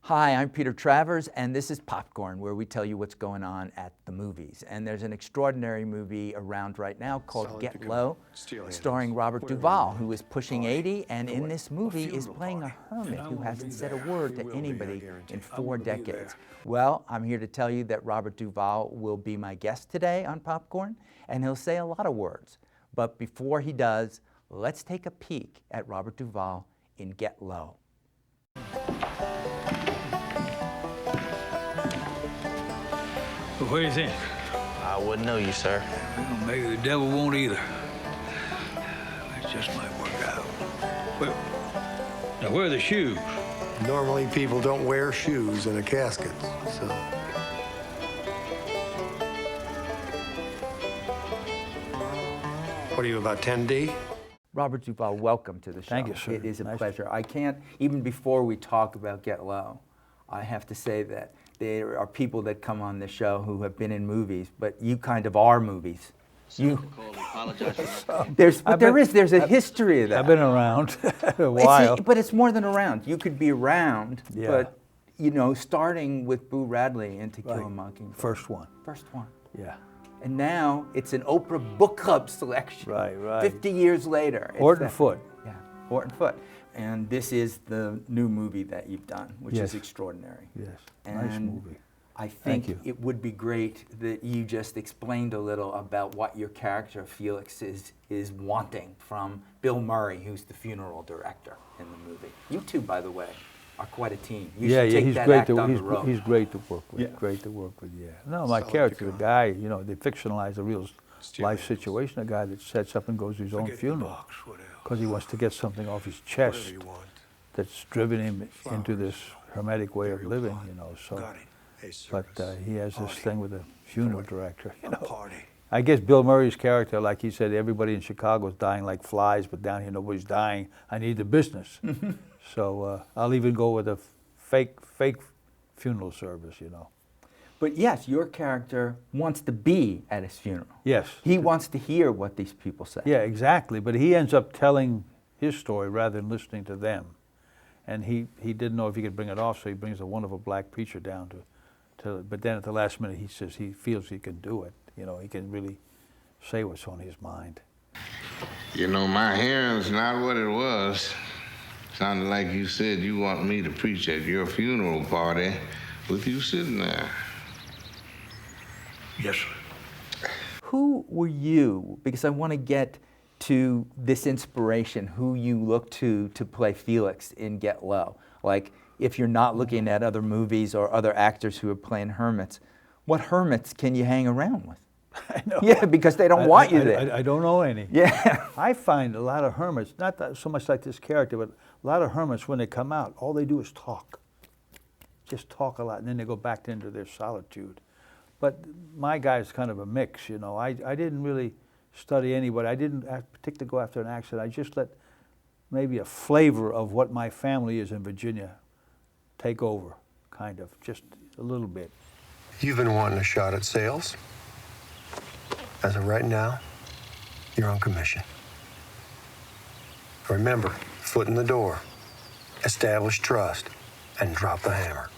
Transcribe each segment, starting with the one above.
Hi, I'm Peter Travers, and this is Popcorn, where we tell you what's going on at the movies. And there's an extraordinary movie around right now called Get Low, starring Robert Duvall, who is pushing 80, and in this movie is playing a hermit who hasn't said a word to anybody in 4 decades. Well, I'm here to tell you that Robert Duvall will be my guest today on Popcorn, and he'll say a lot of words. But before he does, let's take a peek at Robert Duvall in Get Low. Well, what do you think? I wouldn't know you, sir. Well, maybe the devil won't either. It just might work out. Well, now where are the shoes? Normally people don't wear shoes in a casket, so. What are you, about 10D? Robert Duvall, welcome to the show. Thank you, sir. It is a pleasure. I can't, even before we talk about Get Low, I have to say that there are people that come on the show who have been in movies, but you kind of are movies. There's a history of that. I've been around a while. But it's more than around. You could be around, Yeah. but you know, starting with Boo Radley in To Kill a Mockingbird. First one. First one. Yeah. And now it's an Oprah Book Club selection. Right. 50 years later. Horton Foote. Yeah, Horton Foote. And this is the new movie that you've done, which Yes. is extraordinary. Yes. And Nice movie. I Thank think you. it would be great that you just explained a little about what your character, Felix, is wanting from Bill Murray, who's the funeral director in the movie. You two, by the way, are quite a team. You should take he's that great act on the road. he's great to work with. Yeah. Great to work with. Yeah. No, my Solid character, to the go. guy, you know, they fictionalize a real life situation. A guy that sets up and goes to his own funeral because he wants to get something off his chest Whatever you want. that's driven him into this hermetic way of living. You know, so. But he has this thing with the funeral director. You know, I guess Bill Murray's character, like he said, everybody in Chicago is dying like flies, but down here nobody's dying. I need the business. So I'll even go with a fake funeral service, you know. But yes, your character wants to be at his funeral. Yes. He wants to hear what these people say. Yeah, exactly. But he ends up telling his story rather than listening to them. And he didn't know if he could bring it off, so he brings a wonderful black preacher down to but then at the last minute he says he feels he can do it. You know, he can really say what's on his mind. You know, my hearing's not what it was. Sounded like you said you want me to preach at your funeral party with you sitting there. Yes, sir. Who were you, because I want to get to this inspiration, who you look to play Felix in Get Low? Like, if you're not looking at other movies or other actors who are playing hermits, what hermits can you hang around with? I know. Yeah, because they don't want you there. I don't know any. Yeah. I find a lot of hermits, not that so much like this character, but a lot of hermits, when they come out, all they do is talk. Just talk a lot, and then they go back into their solitude. But my guy's kind of a mix, you know. I didn't really study anybody. I didn't particularly go after an accent. I just let maybe a flavor of what my family is in Virginia take over, kind of, just a little bit. You've been wanting a shot at sales. As of right now, you're on commission. Remember, foot in the door, establish trust, and drop the hammer.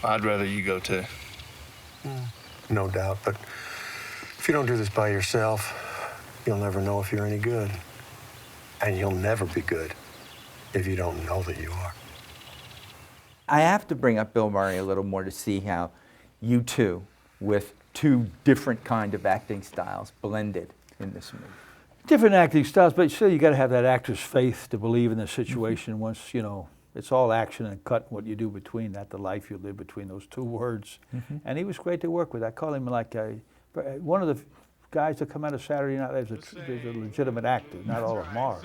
I'd rather you go too. No doubt, but if you don't do this by yourself, you'll never know if you're any good. And you'll never be good if you don't know that you are. I have to bring up Bill Murray a little more to see how you two, with two different kind of acting styles, blended in this movie. Different acting styles, but still you got to have that actor's faith to believe in the situation. Once, you know, it's all action and cut what you do between that, the life you live between those two words. And he was great to work with. I call him like one of the guys that come out of Saturday Night Live is a legitimate actor, not all of them are.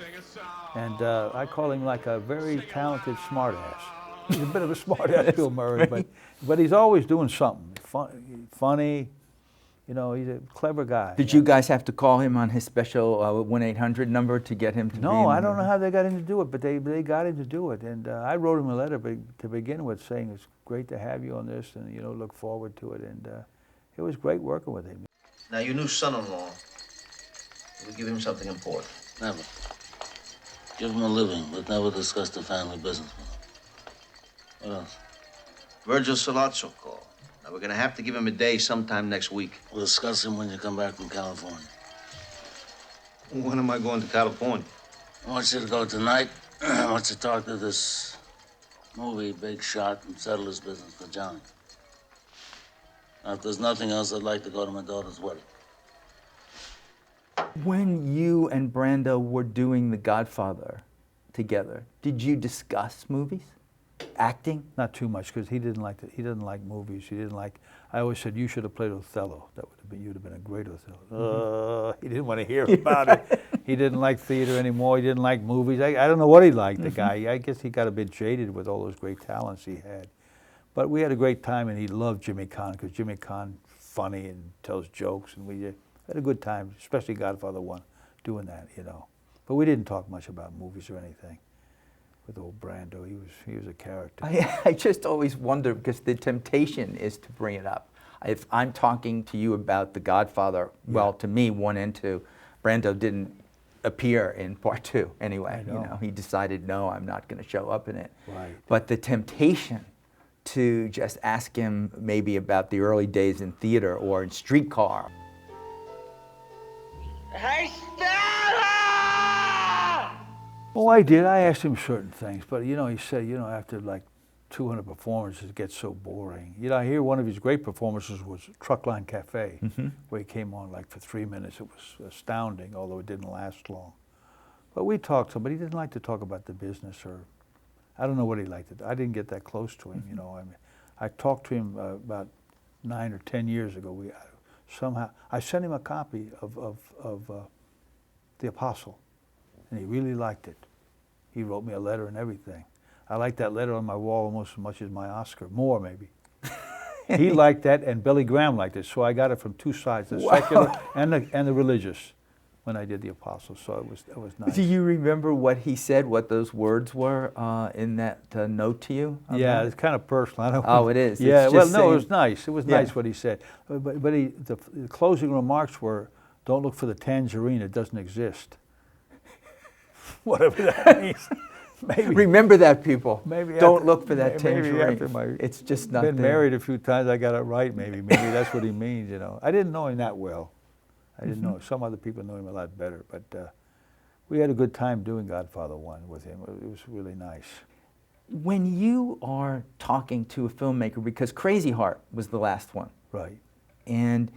And I call him like a very talented smartass. He's a bit of a smartass, Bill Murray, but he's always doing something funny. You know, he's a clever guy. Did you guys have to call him on his special 1-800 number to get him to be in No, the I don't know movie? how they got him to do it, but they got him to do it. And I wrote him a letter to begin with saying it's great to have you on this and, you know, look forward to it. And it was great working with him. Now, your new son-in-law, we'll give him something important. Never. Give him a living, but never discuss the family business with him. What else? Virgil Sollozzo called. Now, we're gonna have to give him a day sometime next week. We'll discuss him when you come back from California. When am I going to California? I want you to go tonight. I want you to talk to this movie big shot and settle his business with Johnny. Now, if there's nothing else, I'd like to go to my daughter's wedding. When you and Brando were doing The Godfather together, did you discuss movies? Acting? Not too much, because he didn't like movies. I always said, you should have played Othello. You'd have been a great Othello. He didn't want to hear about it. He didn't like theater anymore. He didn't like movies. I don't know what he liked, the guy. I guess he got a bit jaded with all those great talents he had. But we had a great time, and he loved Jimmy Caan, because Jimmy Caan funny and tells jokes, and we had a good time, especially Godfather 1, doing that, you know. But we didn't talk much about movies or anything. With old Brando, he was a character. I just always wonder, because the temptation is to bring it up. If I'm talking to you about The Godfather, well, to me, 1 and 2, Brando didn't appear in part 2 anyway. You know, he decided, no, I'm not going to show up in it. Right. But the temptation to just ask him maybe about the early days in theater or in Streetcar. Hey, Stella! Oh, I did. I asked him certain things, but you know, he said, you know, after like 200 performances, it gets so boring. You know, I hear one of his great performances was Truckline Cafe, where he came on like for 3 minutes. It was astounding, although it didn't last long. But we talked to him, but he didn't like to talk about the business, or I don't know what he liked. I didn't get that close to him, you know. I mean, I talked to him about 9 or 10 years ago. Somehow I sent him a copy of The Apostle, and he really liked it. He wrote me a letter and everything. I like that letter on my wall almost as much as my Oscar, more maybe. He liked that, and Billy Graham liked it, so I got it from 2 sides, the secular and the religious, when I did The Apostle, so it was nice. Do you remember what he said, what those words were in that note to you? Yeah, it's kind of personal. I don't it is. Yeah, it's well, just no, saying, it was nice. It was nice what he said. But the closing remarks were, don't look for the tangerine, it doesn't exist. Whatever that means. Maybe. Remember that, people. Maybe don't look for that tangerine. Maybe it's just not been there. married a few times, I got it right, maybe. Maybe that's what he means, you know. I didn't know him that well. I didn't know. Some other people know him a lot better. But we had a good time doing Godfather 1 with him. It was really nice. When you are talking to a filmmaker, because Crazy Heart was the last one. Right. And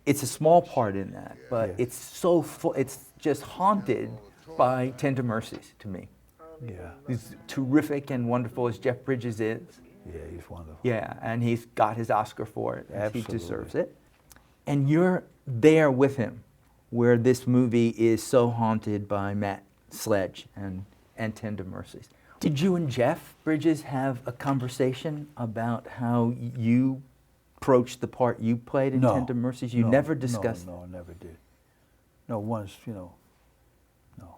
it's a small part in that, but it's so full, it's just haunted by Tender Mercies to me. Yeah. He's terrific and wonderful as Jeff Bridges is. Yeah, he's wonderful. Yeah, and he's got his Oscar for it. Absolutely. He deserves it. And you're there with him, where this movie is so haunted by Matt Sledge and Tender Mercies. Did you and Jeff Bridges have a conversation about how you approached the part you played in Tender Mercies? You never discussed? No, never did. No, once, you know, no.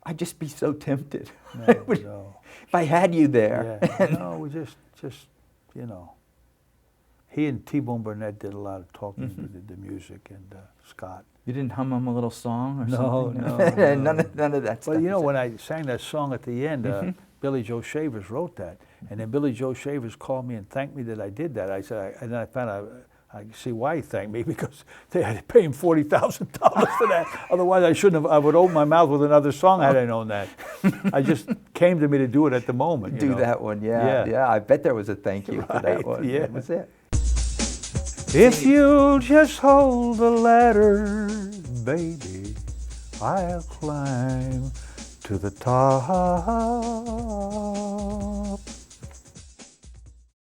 I'd just be so tempted. No, no. If I had you there. Yeah. No, we just, you know. He and T-Bone Burnett did a lot of talking, did the music, and Scott. You didn't hum him a little song or something? No. None of that stuff. Well, you know, when I sang that song at the end, Billy Joe Shavers wrote that. And then Billy Joe Shavers called me and thanked me that I did that. I said, and then I found out, I see why he thanked me, because they had to pay him $40,000 for that. Otherwise, I shouldn't have. I would open my mouth with another song had I known that. I just came to me to do it at the moment. Do that one, yeah. I bet there was a thank you for that one. Yeah. That was it. If you'll just hold the ladder, baby, I'll climb to the top.